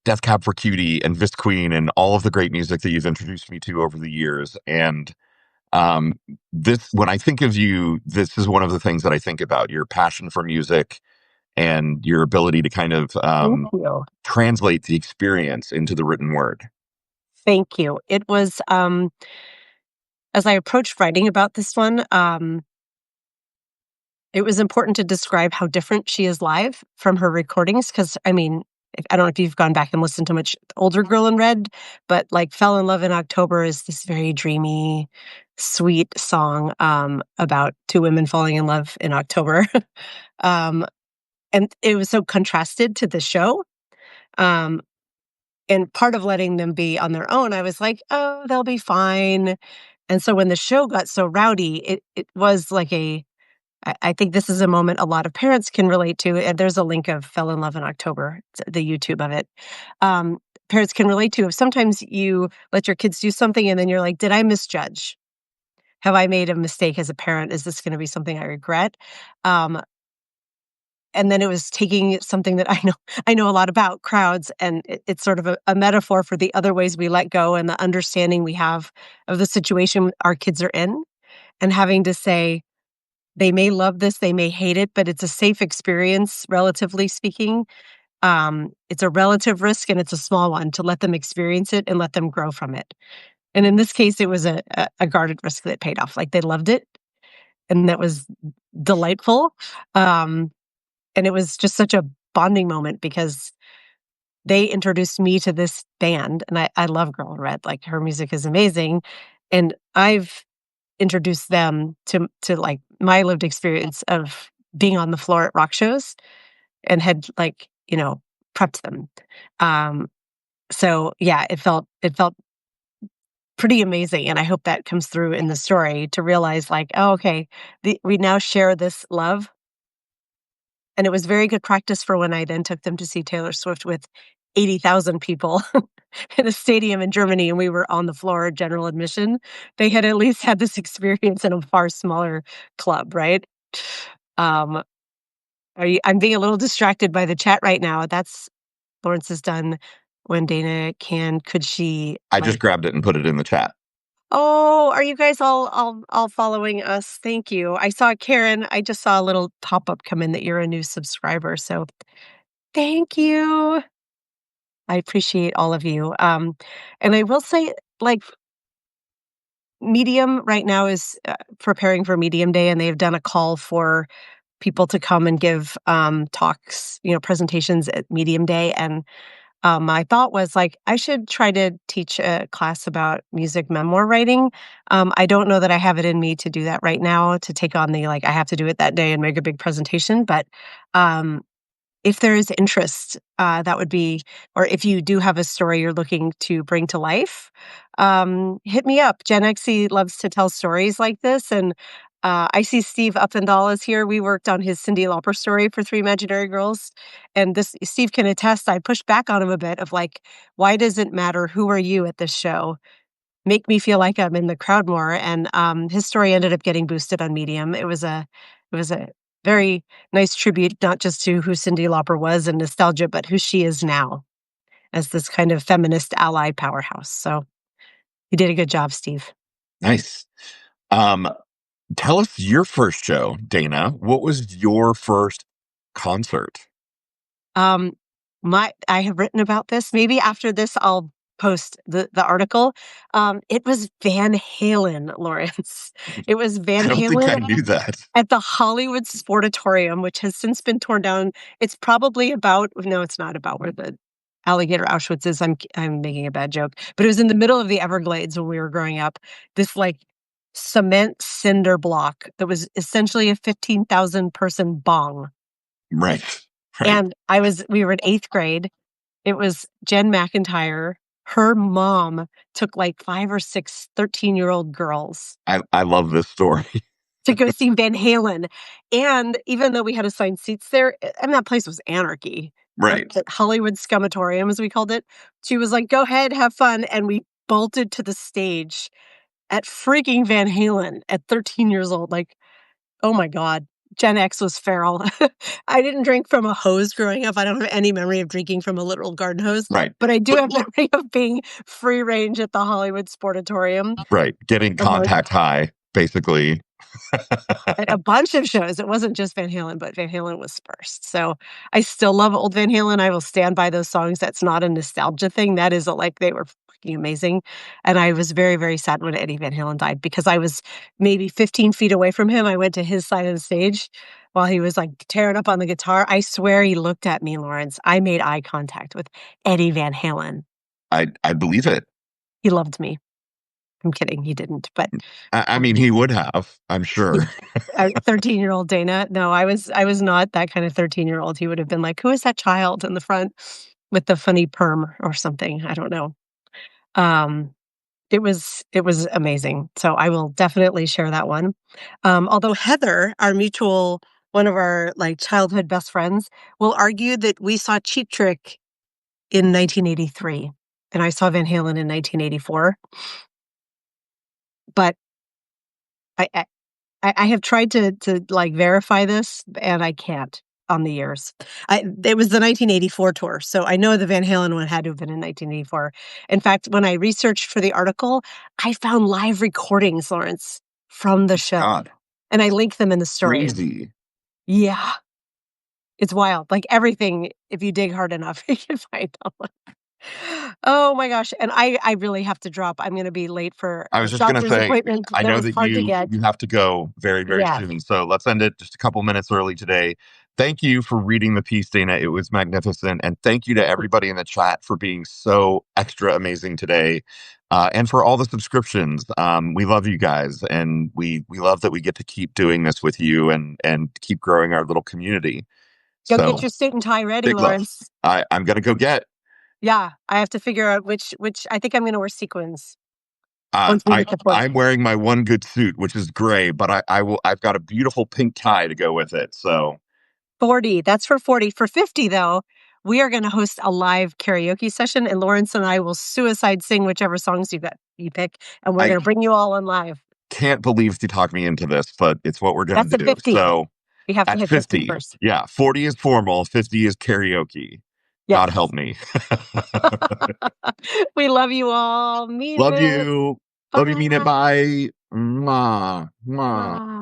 Death Cab for Cutie and Vis Queen and all of the great music that you've introduced me to over the years, and um, this when I think of you, this is one of the things that I think about, your passion for music and your ability to kind of Thank you. translate the experience into the written word. Thank you. It was, as I approached writing about this one, it was important to describe how different she is live from her recordings. Because I mean, I don't know if you've gone back and listened to much older Girl in Red, but, like, Fell in Love in October is this very dreamy, sweet song, about 2 women falling in love in October. Um, and it was so contrasted to the show, um, and part of letting them be on their own, I was like, "Oh, they'll be fine." And so when the show got so rowdy, it was like I think this is a moment a lot of parents can relate to, and there's a link of Fell in Love in October, the YouTube of it. Um, Parents can relate to if sometimes you let your kids do something and then you're like, "Did I misjudge? Have I made a mistake as a parent? Is this gonna be something I regret?" Um, and then it was taking something that I know a lot about, crowds, and it's sort of a metaphor for the other ways we let go and the understanding we have of the situation our kids are in, and having to say, they may love this, they may hate it, but it's a safe experience, relatively speaking. It's a relative risk, and it's a small one to let them experience it and let them grow from it. And in this case, it was a guarded risk that paid off. Like, they loved it, and that was delightful. Um, and it was just such a bonding moment because they introduced me to this band, and I love Girl in Red. Like, her music is amazing, and I've introduced them to, like, my lived experience of being on the floor at rock shows and had, like, prepped them. Um, so, yeah, it felt pretty amazing, and I hope that comes through in the story to realize, like, "Oh, okay, we now share this love." And it was very good practice for when I then took them to see Taylor Swift with 80,000 people in a stadium in Germany, and we were on the floor, general admission. They had at least had this experience in a far smaller club, right? Um, I'm being a little distracted by the chat right now. That's Lawrence is done when Dana can. Could she, I just like, grabbed it and put it in the chat. oh, are you guys all following us? Thank you. I saw Karen. I just saw a little pop-up come in that you're a new subscriber. So thank you. I appreciate all of you. And I will say, like, Medium right now is preparing for Medium Day, and they've done a call for people to come and give talks, presentations at Medium Day. And my thought was, like, I should try to teach a class about music memoir writing. I don't know that I have it in me to do that right now, to take on the, like, I have to do it that day and make a big presentation. But um, if there is interest, that would be, or if you do have a story you're looking to bring to life, hit me up. Gen Xie loves to tell stories like this. And I see Steve Uppendahl is here. We worked on his Cyndi Lauper story for Three Imaginary Girls. And this, Steve can attest, I pushed back on him a bit of, like, why does it matter? Who are you at this show? Make me feel like I'm in the crowd more. And his story ended up getting boosted on Medium. It was a very nice tribute, not just to who Cyndi Lauper was and nostalgia, but who she is now as this kind of feminist ally powerhouse. So you did a good job, Steve. Nice. Um, Tell us your first show, Dana. What was your first concert? Um, I have written about this. Maybe after this, I'll post the article. It was Van Halen, Lawrence. It was Van I don't think I Halen knew that. at the Hollywood Sportatorium, which has since been torn down. It's probably about no, it's not about where the alligator Auschwitz is. I'm making a bad joke, but it was in the middle of the Everglades when we were growing up. This like cement cinder block that was essentially a 15,000 person bong. Right. Right. And we were in 8th grade. It was Jen McIntyre. Her mom took like 5 or 6 13-year-old girls I love this story. to go see Van Halen. And even though we had assigned seats there, and that place was anarchy. Right. The Hollywood Scummatorium, as we called it. She was like, "Go ahead, have fun." And we bolted to the stage at freaking Van Halen at 13 years old. Like, oh my God. Gen X was feral. I didn't drink from a hose growing up. I don't have any memory of drinking from a literal garden hose, Right. but I do have memory of being free range at the Hollywood Sportatorium. Right. Getting And going contact high, basically. at a bunch of shows. It wasn't just Van Halen, but Van Halen was first. So I still love old Van Halen. I will stand by those songs. That's not a nostalgia thing. That is like they were fucking amazing. And I was very, very sad when Eddie Van Halen died because I was maybe 15 feet away from him. I went to his side of the stage while he was like tearing up on the guitar. I swear he looked at me, Lawrence. I made eye contact with Eddie Van Halen. I believe it. He loved me. I'm kidding. He didn't, but I mean, he would have, I'm he sure. 13-year-old Dana. No, I was not that kind of 13-year-old. He would have been like, "Who is that child in the front with the funny perm or something?" I don't know. Um, it was amazing. So I will definitely share that one. Although Heather, our mutual one of our like childhood best friends, will argue that we saw Cheap Trick in 1983 and I saw Van Halen in 1984. But I I have tried to, like, verify this, and I can't on the years. It was the 1984 tour, so I know the Van Halen one had to have been in 1984. In fact, when I researched for the article, I found live recordings, Lawrence, from the show, God, and I link them in the story. crazy. Yeah, it's wild. Like, everything, if you dig hard enough, you can find them. Oh my gosh, and I really have to drop. I'm gonna be late for I a was just gonna doctor's say, appointment I that know was that hard to get. you have to go very, very Yeah. soon. So let's end it just a couple minutes early today. Thank you for reading the piece, Dana. It was magnificent. And thank you to everybody in the chat for being so extra amazing today. And for all the subscriptions. We love you guys and we love that we get to keep doing this with you and keep growing our little community. Go get So your suit and tie ready, big love. Lawrence. I'm gonna go get Yeah, I have to figure out which I think I'm gonna wear sequins once we hit the 40. I'm wearing my one good suit, which is gray, but I've got a beautiful pink tie to go with it. So 40, that's for 40. For 50, though, we are gonna host a live karaoke session, and Lawrence and I will suicide sing whichever songs you pick, and we're I gonna bring you all on live. can't believe you talked me into this, but it's what we're gonna That's at do. 50. So We have to at hit 50 50, first. yeah, 40 is formal, 50 is karaoke. God Yes. help me. We love you all. Mean Love it. you. Love you, mean it. Bye. Bye. Mwah. Mwah. Bye.